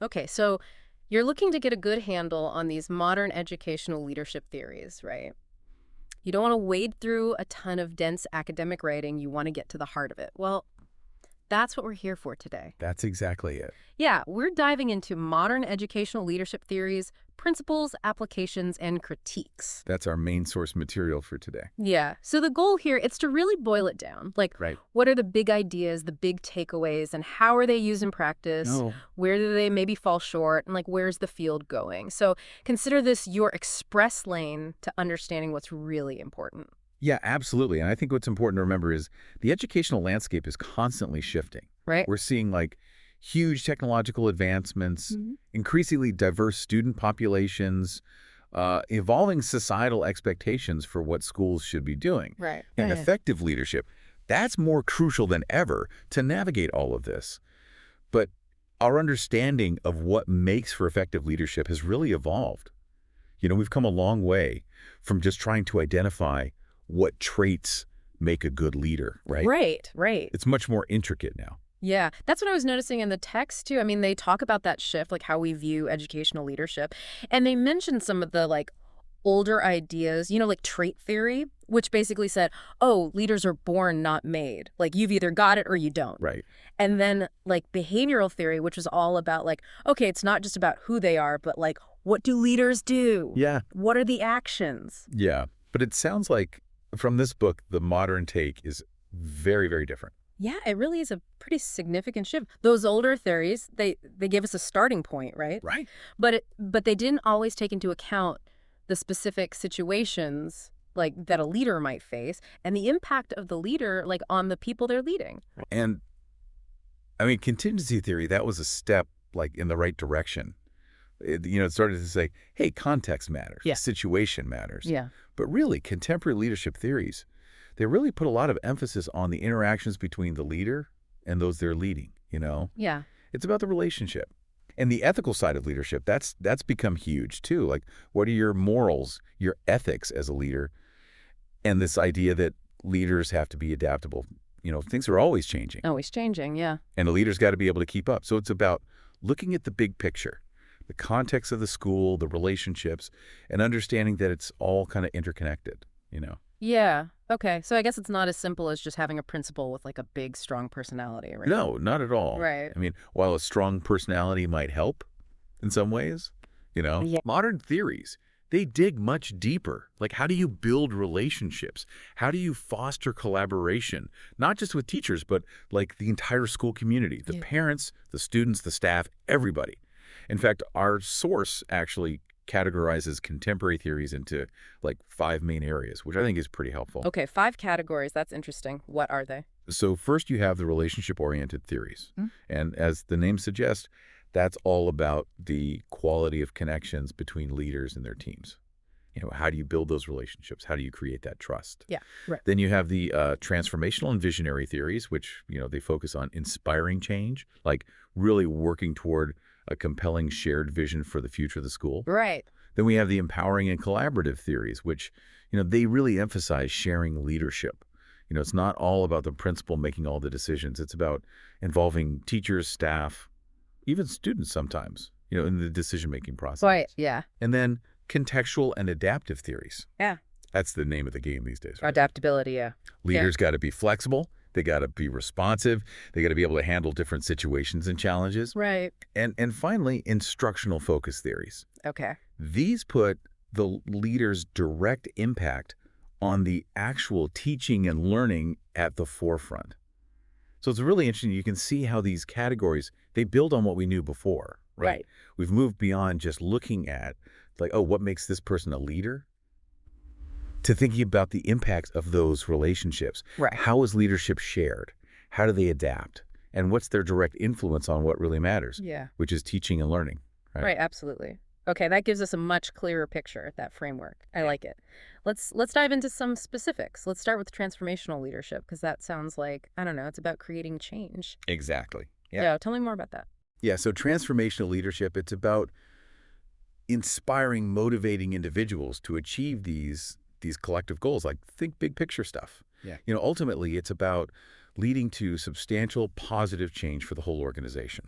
Okay, so you're looking to get a good handle on these modern educational leadership theories, right? You don't want to wade through a ton of dense academic writing. You want to get to the heart of it. Well, that's what we're here for today. That's exactly it. Yeah, we're diving into modern educational leadership theories, principles, applications, and critiques. That's our main source material for today. Yeah, so the goal here is to really boil it down. Like, Right. what are the big ideas, the big takeaways, and how are they used in practice? No. Where do they maybe fall short? And, like, where's the field going? So consider this your express lane to understanding what's really important. Yeah, absolutely. And I think what's important to remember is the educational landscape is constantly shifting. Right? We're seeing like huge technological advancements, Hmm. increasingly diverse student populations, evolving societal expectations for what schools should be doing. Right. And Yeah. effective leadership, that's more crucial than ever to navigate all of this. But our understanding of what makes for effective leadership has really evolved. We've come a long way from just trying to identify what traits make a good leader, right? Right, right. It's much more intricate now. Yeah, that's what I was noticing in the text too. I mean, they talk about that shift, like how we view educational leadership. And they mentioned some of the like older ideas, like trait theory, which basically said, oh, leaders are born, not made. Like you've either got it or you don't. Right. And then like behavioral theory, which was all about like, okay, it's not just about who they are, but like, what do leaders do? Yeah. What are the actions? Yeah. But it sounds like from this book, the modern take is very, very different. Yeah, it really is a pretty significant shift. Those older theories, they gave us a starting point, right? Right. But they didn't always take into account the specific situations like that a leader might face and the impact of the leader like on the people they're leading. And I mean, contingency theory, that was a step like in the right direction. It started to say, hey, context matters. Yeah. Situation matters. Yeah. But really, contemporary leadership theories, they really put a lot of emphasis on the interactions between the leader and those they're leading. Yeah. It's about the relationship. And the ethical side of leadership, that's become huge too. Like, what are your morals, your ethics as a leader? And this idea that leaders have to be adaptable. Things are always changing. Always changing, yeah. And a leader's got to be able to keep up. So it's about looking at the big picture, the context of the school, the relationships, and understanding that it's all kind of interconnected. Yeah. Okay. So I guess it's not as simple as just having a principal with like a big, strong personality, right? No, not at all. Right. I mean, while a strong personality might help in some ways, Yeah. modern theories, they dig much deeper. Like, how do you build relationships? How do you foster collaboration? Not just with teachers, but like the entire school community, the Yeah. parents, the students, the staff, everybody. In fact, our source actually categorizes contemporary theories into like 5 main areas, which I think is pretty helpful. Okay, 5 categories. That's interesting. What are they? So first you have the relationship-oriented theories. Mm. And as the name suggests, that's all about the quality of connections between leaders and their teams. How do you build those relationships? How do you create that trust? Yeah, right. Then you have the transformational and visionary theories, which, they focus on inspiring change, like really working toward a compelling shared vision for the future of the school. Right. Then we have the empowering and collaborative theories, which, they really emphasize sharing leadership. It's not all about the principal making all the decisions. It's about involving teachers, staff, even students sometimes, in the decision-making process. Right. Yeah. And then contextual and adaptive theories. Yeah. That's the name of the game these days, right? Adaptability, yeah. Leaders got to be flexible. They got to be responsive. They got to be able to handle different situations and challenges. Right. And finally, instructional focus theories. Okay. These put the leader's direct impact on the actual teaching and learning at the forefront. So it's really interesting. You can see how these categories, they build on what we knew before, right? Right. We've moved beyond just looking at, like, oh, what makes this person a leader? To thinking about the impact of those relationships. Right. How is leadership shared? How do they adapt? And what's their direct influence on what really matters, Yeah. which is teaching and learning, right? Right, absolutely. Okay, that gives us a much clearer picture, that framework. I like it. Let's dive into some specifics. Let's start with transformational leadership because that sounds like, I don't know, it's about creating change. Exactly. Yeah, tell me more about that. Yeah, so transformational leadership, it's about inspiring, motivating individuals to achieve these collective goals, like think big picture stuff. Yeah. Ultimately, it's about leading to substantial positive change for the whole organization.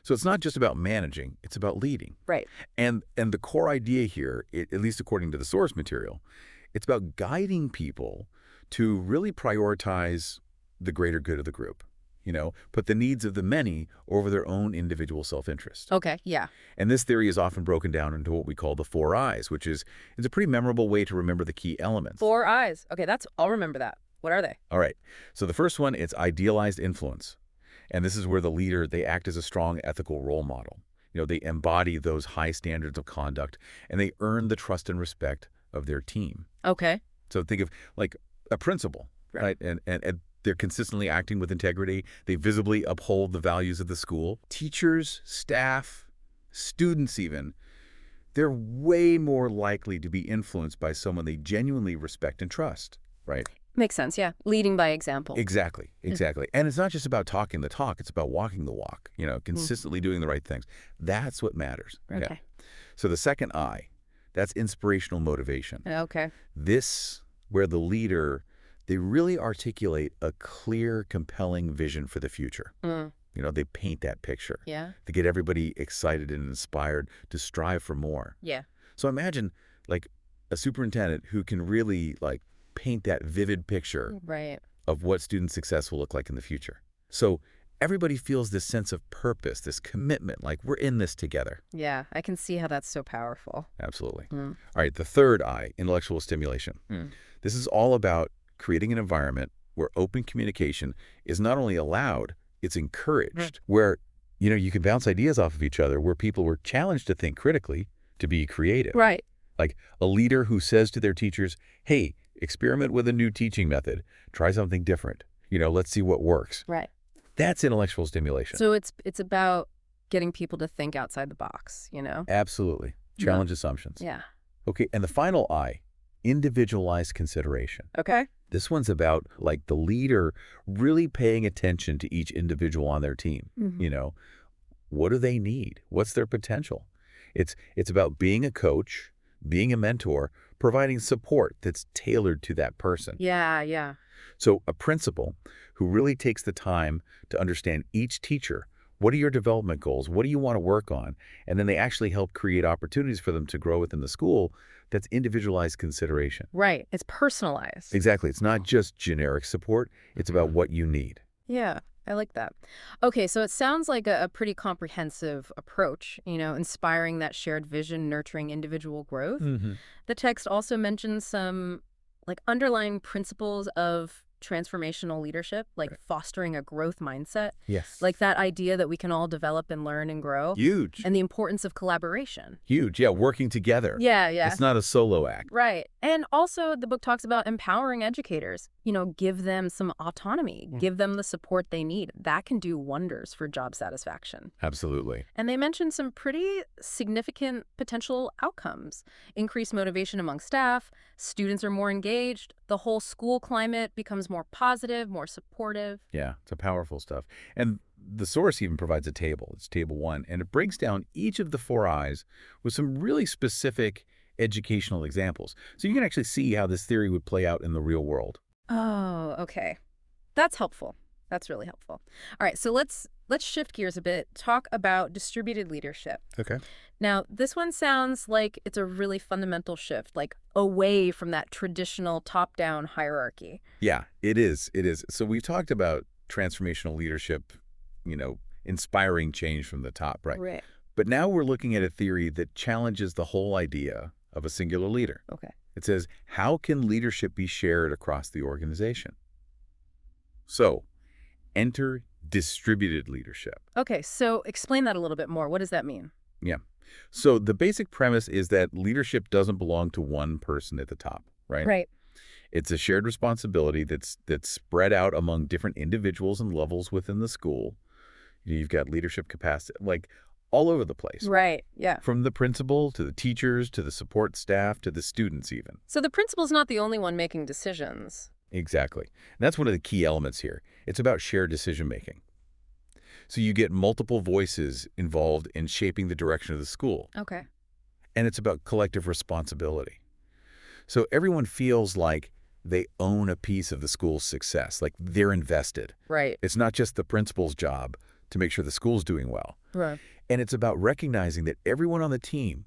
So it's not just about managing, it's about leading. Right. And the core idea here, at least according to the source material, it's about guiding people to really prioritize the greater good of the group. Put the needs of the many over their own individual self-interest. Okay, yeah. And this theory is often broken down into what we call the 4 I's, which is a pretty memorable way to remember the key elements. 4 I's. Okay, I'll remember that. What are they? All right. So the first one, it's idealized influence. And this is where the leader, they act as a strong ethical role model. They embody those high standards of conduct, and they earn the trust and respect of their team. Okay. So think of like a principal, right? And they're consistently acting with integrity. They visibly uphold the values of the school. Teachers, staff, students even, they're way more likely to be influenced by someone they genuinely respect and trust, right? Makes sense, yeah. Leading by example. Exactly. And it's not just about talking the talk, it's about walking the walk, Mm. consistently doing the right things. That's what matters. Okay. Yeah. So the second I, that's inspirational motivation. Okay. This, where the leader, they really articulate a clear, compelling vision for the future. Mm. They paint that picture. Yeah. They get everybody excited and inspired to strive for more. Yeah. So imagine like a superintendent who can really like paint that vivid picture Right. of what student success will look like in the future. So everybody feels this sense of purpose, this commitment, like we're in this together. Yeah, I can see how that's so powerful. Absolutely. Mm. All right, the third I, intellectual stimulation. Mm. This is all about creating an environment where open communication is not only allowed, it's encouraged, where, you can bounce ideas off of each other, where people were challenged to think critically, to be creative. Right. Like a leader who says to their teachers, hey, experiment with a new teaching method, try something different. Let's see what works. Right. That's intellectual stimulation. So it's about getting people to think outside the box, Absolutely. Challenge assumptions. Yeah. Okay, and the final I, individualized consideration. Okay. This one's about like the leader really paying attention to each individual on their team. Mhm. What do they need? What's their potential? It's about being a coach, being a mentor, providing support that's tailored to that person. Yeah, yeah. So a principal who really takes the time to understand each teacher, what are your development goals? What do you want to work on? And then they actually help create opportunities for them to grow within the school. That's individualized consideration. Right. It's personalized. Exactly. It's not just generic support. It's about what you need. Yeah, I like that. Okay, so it sounds like a pretty comprehensive approach, inspiring that shared vision, nurturing individual growth. The text also mentions some like underlying principles of transformational leadership, like Right. fostering a growth mindset, Yes. like that idea that we can all develop and learn and grow, Huge. and the importance of collaboration. Huge. Yeah, working together. Yeah, yeah. It's not a solo act. Right. And also the book talks about empowering educators, give them some autonomy, give them the support they need. That can do wonders for job satisfaction. Absolutely. And they mentioned some pretty significant potential outcomes. Increased motivation among staff, students are more engaged, the whole school climate becomes more positive, more supportive. Yeah, it's a powerful stuff. And the source even provides a table. It's table 1. And it breaks down each of the 4 I's with some really specific educational examples. So you can actually see how this theory would play out in the real world. Oh, okay. That's helpful. That's really helpful. All right, so let's shift gears a bit, talk about distributed leadership. Okay. Now, this one sounds like it's a really fundamental shift, like away from that traditional top-down hierarchy. Yeah, it is. It is. So we talked about transformational leadership, inspiring change from the top, right? Right. But now we're looking at a theory that challenges the whole idea of a singular leader. Okay. It says, how can leadership be shared across the organization? So, enter distributed leadership. Okay, so explain that a little bit more. What does that mean? Yeah. So the basic premise is that leadership doesn't belong to one person at the top, right? Right. It's a shared responsibility that's spread out among different individuals and levels within the school. You've got leadership capacity, like all over the place. Right, yeah. From the principal to the teachers to the support staff to the students even. So the principal's not the only one making decisions. Exactly. And that's one of the key elements here. It's about shared decision-making. So you get multiple voices involved in shaping the direction of the school. Okay. And it's about collective responsibility. So everyone feels like they own a piece of the school's success, like they're invested. Right. It's not just the principal's job to make sure the school's doing well. Right. And it's about recognizing that everyone on the team,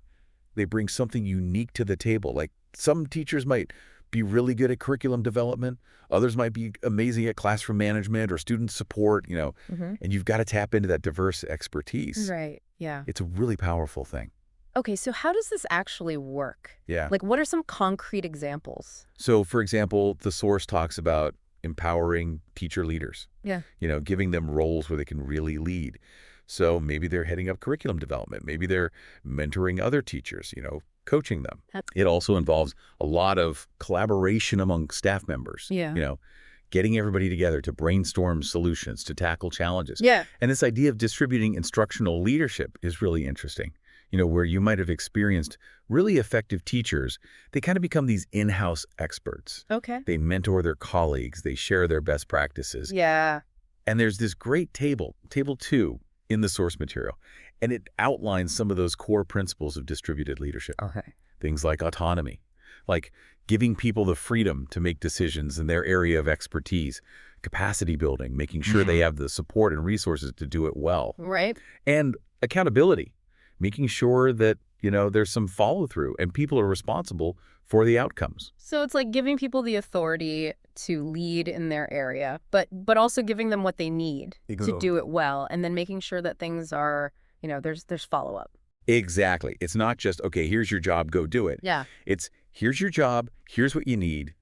they bring something unique to the table. Like some teachers might be really good at curriculum development. Others might be amazing at classroom management or student support, Hmm. and you've got to tap into that diverse expertise. Right. Yeah. It's a really powerful thing. Okay, so how does this actually work? Yeah. Like, what are some concrete examples? So, for example, the source talks about empowering teacher leaders, Yeah. giving them roles where they can really lead. So maybe they're heading up curriculum development. Maybe they're mentoring other teachers, coaching them. That- It also involves a lot of collaboration among staff members, Yeah. getting everybody together to brainstorm solutions, to tackle challenges. Yeah. And this idea of distributing instructional leadership is really interesting, where you might have experienced really effective teachers. They kind of become these in-house experts. Okay. They mentor their colleagues. They share their best practices. Yeah. And there's this great table 2, in the source material, and it outlines some of those core principles of distributed leadership. Okay. Things like autonomy, like giving people the freedom to make decisions in their area of expertise, capacity building, making sure they have the support and resources to do it well, Right. and accountability, making sure that, there's some follow-through and people are responsible for the outcomes. So it's like giving people the authority to lead in their area, but also giving them what they need to do it well, and then making sure that things are, there's follow-up. Exactly. It's not just, okay, here's your job, go do it. Yeah. It's, here's your job, here's what you need,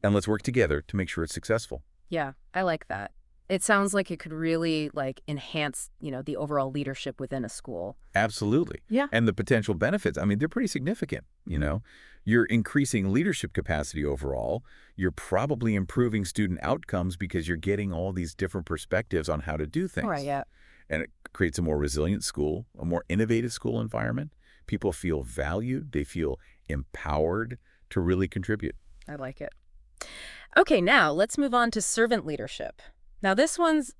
and let's work together to make sure it's successful. Yeah, I like that. It sounds like it could really enhance, the overall leadership within a school. Absolutely. Yeah. And the potential benefits, they're pretty significant, You're increasing leadership capacity overall. You're probably improving student outcomes because you're getting all these different perspectives on how to do things. Right, yeah. And it creates a more resilient school, a more innovative school environment. People feel valued. They feel empowered to really contribute. I like it. Okay, now let's move on to servant leadership. Now this one's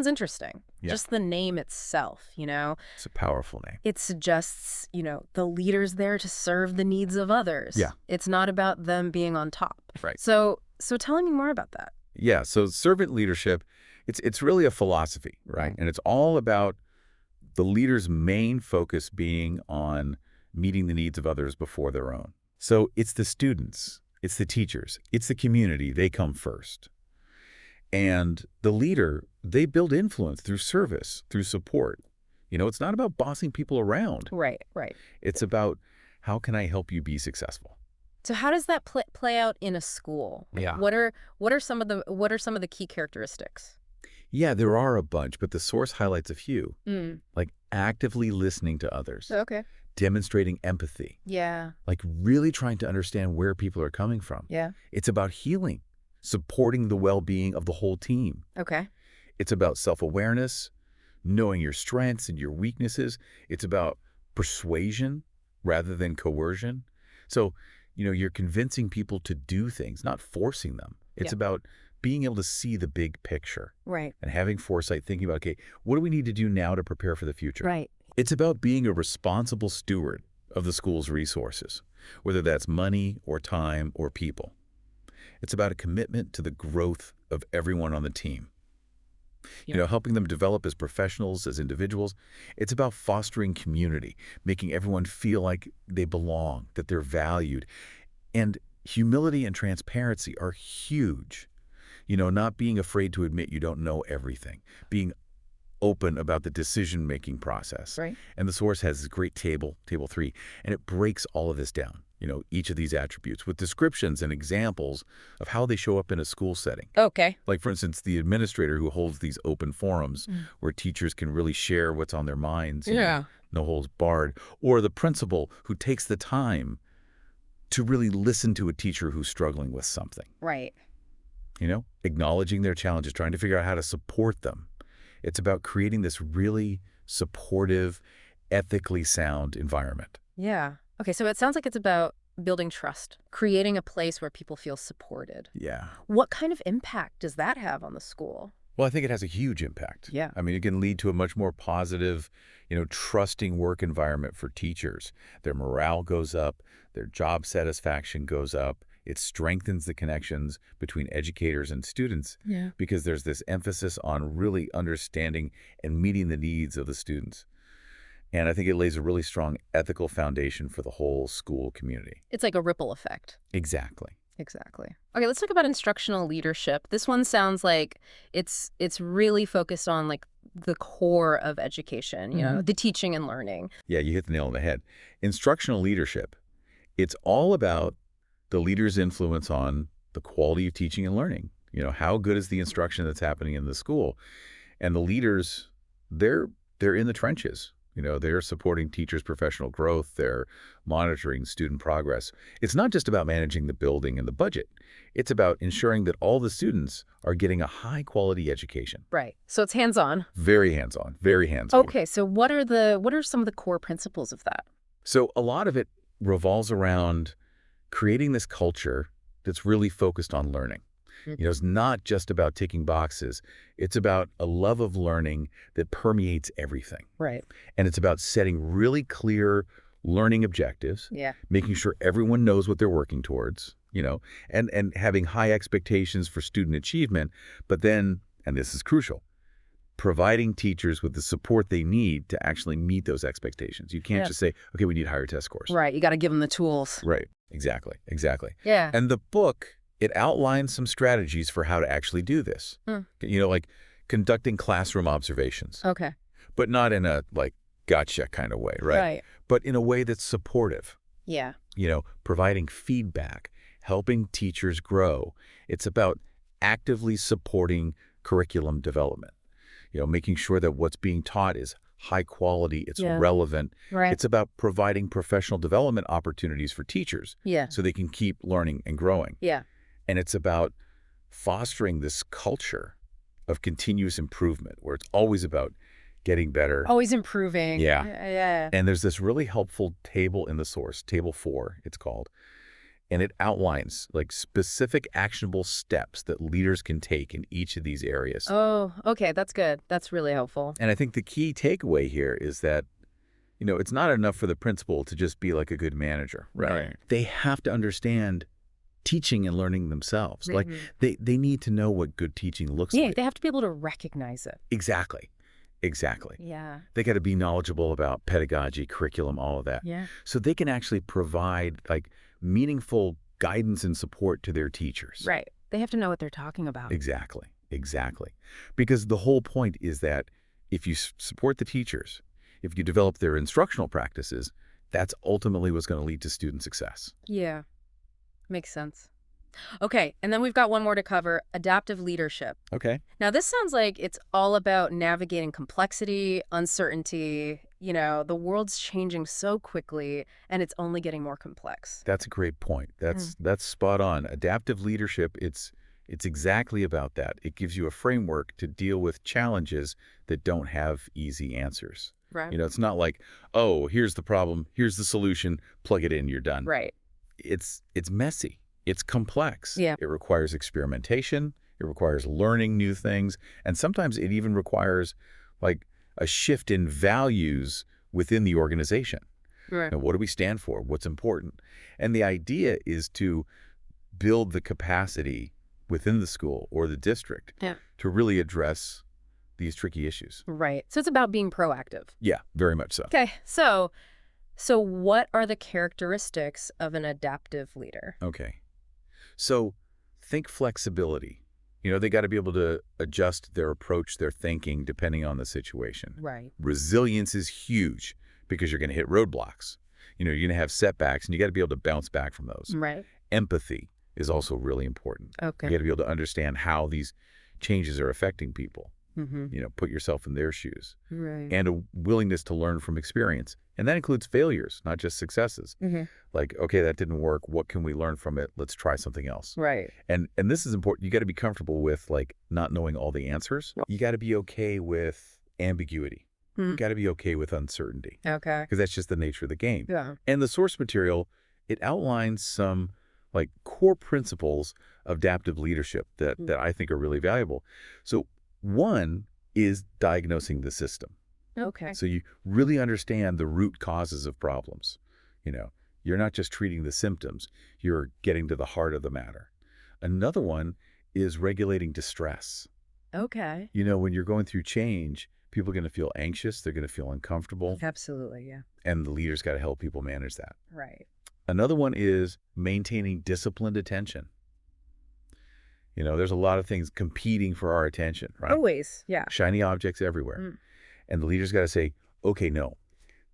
interesting. Yeah. Just the name itself, It's a powerful name. It suggests, the leader's there to serve the needs of others. Yeah. It's not about them being on top. Right. So tell me more about that. Yeah, so servant leadership, it's really a philosophy, right? Right. And it's all about the leader's main focus being on meeting the needs of others before their own. So it's the students, it's the teachers, it's the community, they come first. And the leader, they build influence through service, through support. It's not about bossing people around. Right, right. It's about how can I help you be successful? So how does that play out in a school? Yeah. What are some of the key characteristics? Yeah, there are a bunch, but the source highlights a few, like actively listening to others, Okay. demonstrating empathy, Yeah. like really trying to understand where people are coming from. Yeah. It's about healing, supporting the well-being of the whole team. Okay. It's about self-awareness, knowing your strengths and your weaknesses. It's about persuasion rather than coercion. So, you're convincing people to do things, not forcing them. It's Yeah. about being able to see the big picture Right. and having foresight, thinking about, okay, what do we need to do now to prepare for the future? Right. It's about being a responsible steward of the school's resources, whether that's money or time or people. It's about a commitment to the growth of everyone on the team. Yeah. Helping them develop as professionals, as individuals. It's about fostering community, making everyone feel like they belong, that they're valued. And humility and transparency are huge. Not being afraid to admit you don't know everything, being open about the decision-making process. Right. And the source has this great table 3, and it breaks all of this down, each of these attributes with descriptions and examples of how they show up in a school setting. Okay. Like, for instance, the administrator who holds these open forums where teachers can really share what's on their minds. No holds barred. Or the principal who takes the time to really listen to a teacher who's struggling with something. Right. Acknowledging their challenges, trying to figure out how to support them. It's about creating this really supportive, ethically sound environment. Yeah. Okay, so it sounds like it's about building trust, creating a place where people feel supported. Yeah. What kind of impact does that have on the school? Well, I think it has a huge impact. Yeah. It can lead to a much more positive, trusting work environment for teachers. Their morale goes up, their job satisfaction goes up, It strengthens the connections between educators and students Yeah. because there's this emphasis on really understanding and meeting the needs of the students. And I think it lays a really strong ethical foundation for the whole school community. It's like a ripple effect. Exactly. Exactly. Okay, let's talk about instructional leadership. This one sounds like it's really focused on like the core of education, the teaching and learning. Yeah, you hit the nail on the head. Instructional leadership, it's all about the leader's influence on the quality of teaching and learning. How good is the instruction that's happening in the school? And the leaders, they're in the trenches. They're supporting teachers' professional growth. They're monitoring student progress. It's not just about managing the building and the budget. It's about ensuring that all the students are getting a high-quality education. Right. So it's hands-on. Very hands-on, very hands-on. Okay, so what are some of the core principles of that? So a lot of it revolves around creating this culture that's really focused on learning. It's not just about ticking boxes. It's about a love of learning that permeates everything. Right. And it's about setting really clear learning objectives, Yeah. making sure everyone knows what they're working towards, and having high expectations for student achievement, but then, and this is crucial, providing teachers with the support they need to actually meet those expectations. You can't just say, okay, we need higher test scores. Right. You got to give them the tools. Right. Exactly. Exactly. Yeah. And the book, it outlines some strategies for how to actually do this. Like conducting classroom observations, Okay. but not in a gotcha kind of way, right? Right. But in a way that's supportive, Yeah. providing feedback, helping teachers grow. It's about actively supporting curriculum development, making sure that what's being taught is high quality, it's relevant. Right. It's about providing professional development opportunities for teachers Yeah. so they can keep learning and growing. Yeah. And it's about fostering this culture of continuous improvement where it's always about getting better. Always improving. Yeah. Yeah. And there's this really helpful table in the source, Table 4, it's called. And it outlines specific actionable steps that leaders can take in each of these areas. Oh, okay. That's good. That's really helpful. And I think the key takeaway here is that, it's not enough for the principal to just be like a good manager. Right. They have to understand teaching and learning themselves. They need to know what good teaching looks Yeah, like. they have to be able to recognize it. Exactly. Exactly. Yeah. They got to be knowledgeable about pedagogy, curriculum, all of that. Yeah. So they can actually provide meaningful guidance and support to their teachers. Right. They have to know what they're talking about. Exactly. Exactly. Because the whole point is that if you support the teachers, if you develop their instructional practices, that's ultimately what's going to lead to student success. Yeah. Makes sense. Okay, and then we've got one more to cover, adaptive leadership. Okay. Now, this sounds like it's all about navigating complexity, uncertainty. The world's changing so quickly, and it's only getting more complex. That's a great point. That's spot on. Adaptive leadership, it's exactly about that. It gives you a framework to deal with challenges that don't have easy answers. Right. It's not like, oh, here's the problem, here's the solution, plug it in, you're done. Right. It's messy. It's complex. Yeah. It requires experimentation. It requires learning new things. And sometimes it even requires a shift in values within the organization. Right. What do we stand for? What's important? And the idea is to build the capacity within the school or the district to really address these tricky issues. Right. So it's about being proactive. Yeah, very much so. Okay. So what are the characteristics of an adaptive leader? Okay. So think flexibility. They got to be able to adjust their approach, their thinking, depending on the situation. Right. Resilience is huge because you're going to hit roadblocks. You're going to have setbacks, and you got to be able to bounce back from those. Right. Empathy is also really important. Okay. You got to be able to understand how these changes are affecting people. Mm-hmm. Put yourself in their shoes. Right. And a willingness to learn from experience. And that includes failures, not just successes. Mm-hmm. Okay, that didn't work. What can we learn from it? Let's try something else. Right. And this is important. You got to be comfortable with not knowing all the answers. You got to be okay with ambiguity. You got to be okay with uncertainty. Okay. Because that's just the nature of the game. Yeah. And the source material, it outlines some core principles of adaptive leadership that I think are really valuable. So one is diagnosing the system. Okay. So you really understand the root causes of problems. You're not just treating the symptoms, you're getting to the heart of the matter. Another one is regulating distress. Okay. When you're going through change, people are going to feel anxious, they're going to feel uncomfortable, Absolutely, yeah. and the leader's got to help people manage that. Right. Another one is maintaining disciplined attention. There's a lot of things competing for our attention, right? Always, yeah. Shiny objects everywhere. Mm. And the leader's got to say, okay, no,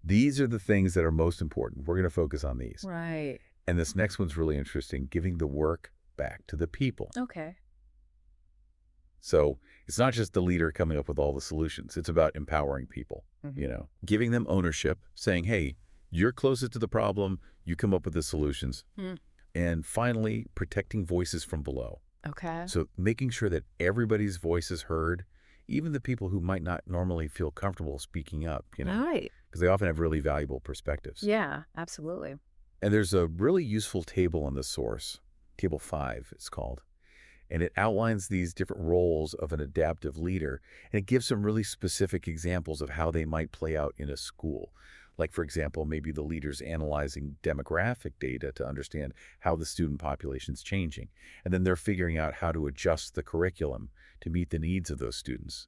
these are the things that are most important. We're going to focus on these. Right. And this next one's really interesting, giving the work back to the people. Okay. So it's not just the leader coming up with all the solutions. It's about empowering people, giving them ownership, saying, hey, you're closest to the problem. You come up with the solutions. Mm. And finally, protecting voices from below. Okay. So making sure that everybody's voice is heard, even the people who might not normally feel comfortable speaking up, Right. because they often have really valuable perspectives. Yeah, absolutely. And there's a really useful table on the source, Table 5 it's called, and it outlines these different roles of an adaptive leader, and it gives some really specific examples of how they might play out in a school. Like, for example, maybe the leader's analyzing demographic data to understand how the student population's changing, and then they're figuring out how to adjust the curriculum to meet the needs of those students.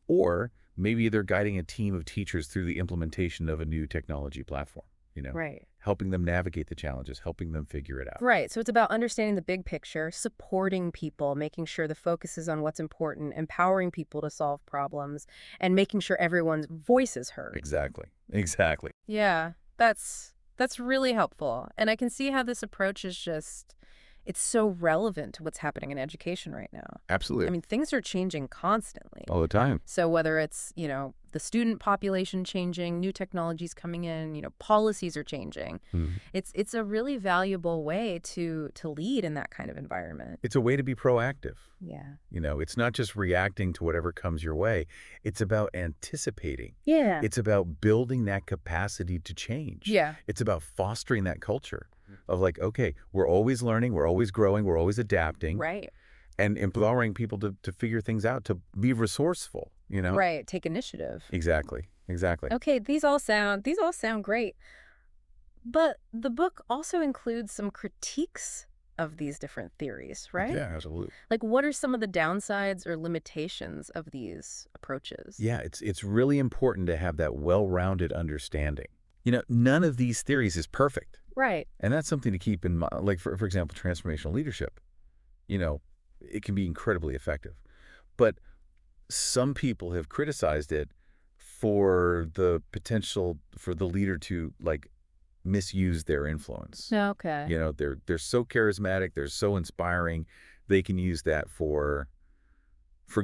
Or maybe they're guiding a team of teachers through the implementation of a new technology platform, Right. helping them navigate the challenges, helping them figure it out. Right. So it's about understanding the big picture, supporting people, making sure the focus is on what's important, empowering people to solve problems, and making sure everyone's voice is heard. Exactly. Exactly. Yeah, that's really helpful. And I can see how this approach is it's so relevant to what's happening in education right now. Absolutely. I mean, things are changing constantly. All the time. So whether it's, the student population changing, new technologies coming in, policies are changing. Mhm. It's a really valuable way to lead in that kind of environment. It's a way to be proactive. Yeah. It's not just reacting to whatever comes your way. It's about anticipating. Yeah. It's about building that capacity to change. Yeah. It's about fostering that culture of like, okay, we're always learning, we're always growing, we're always adapting, Right. and empowering people to figure things out, to be resourceful. Right. Take initiative. Exactly. Exactly. Okay, these all sound great. But the book also includes some critiques of these different theories, right? Yeah, absolutely. Like, what are some of the downsides or limitations of these approaches? Yeah, it's really important to have that well-rounded understanding. None of these theories is perfect. Right. And that's something to keep in mind. Like, for example, transformational leadership, it can be incredibly effective. But some people have criticized it for the potential for the leader to, like, misuse their influence. Okay. They're so charismatic, they're so inspiring, they can use that for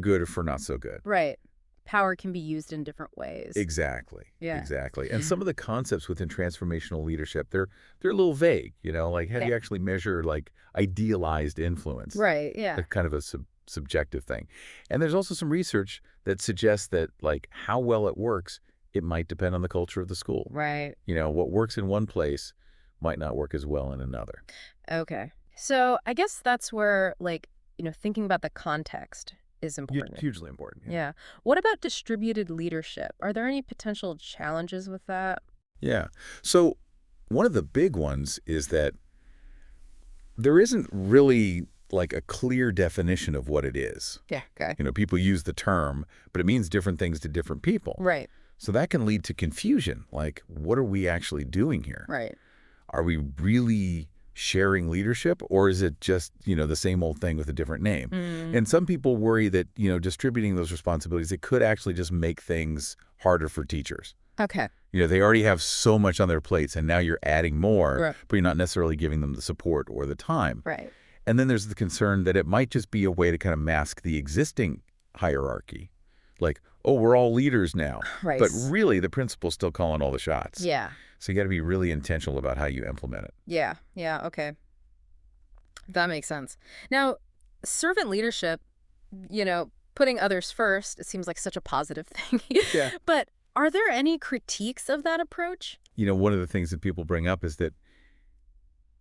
good or for not so good. Right. Power can be used in different ways. Exactly. Yeah. Exactly. And some of the concepts within transformational leadership, they're a little vague, like how do you actually measure like idealized influence? Right, yeah. They're kind of a subjective thing. And there's also some research that suggests that like how well it works, it might depend on the culture of the school. Right. What works in one place might not work as well in another. Okay. So I guess that's where, like, thinking about the context is important. Hugely important. Yeah. What about distributed leadership? Are there any potential challenges with that? Yeah. So one of the big ones is that there isn't really like a clear definition of what it is. Yeah, okay. People use the term, but it means different things to different people. Right. So that can lead to confusion. Like, what are we actually doing here? Right. Are we really sharing leadership, or is it just, the same old thing with a different name? And some people worry that, distributing those responsibilities, it could actually just make things harder for teachers. Okay. They already have so much on their plates, and now you're adding more, Right. but you're not necessarily giving them the support or the time. Right. And then there's the concern that it might just be a way to kind of mask the existing hierarchy. Like, oh, we're all leaders now. Right. But really, the principal's still calling all the shots. Yeah. So you got to be really intentional about how you implement it. Yeah. Yeah. Okay. That makes sense. Now, servant leadership, putting others first, it seems like such a positive thing. Yeah. But are there any critiques of that approach? One of the things that people bring up is that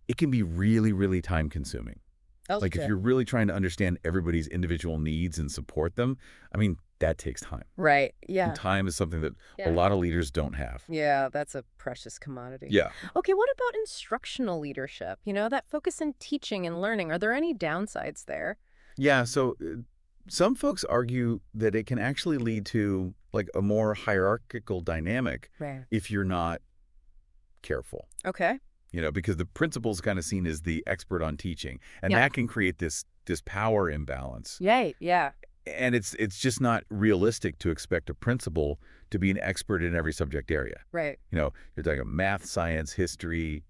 it can be really, really time consuming. Like if you're really trying to understand everybody's individual needs and support them, I mean, That takes time. Right. And Yeah. time is something that a Yeah. lot of leaders don't have. Yeah, that's a precious commodity. Yeah. Okay, what about instructional leadership? That focus in teaching and learning. Are there any downsides there? Yeah, so some folks argue that it can actually lead to like a more hierarchical dynamic Right. if you're not careful. Okay. Because the principal's kind of seen as the expert on teaching, and Yeah. that can create this power imbalance. Yay. Yeah. And it's just not realistic to expect a principal to be an expert in every subject area. Right. You're talking math, science, history,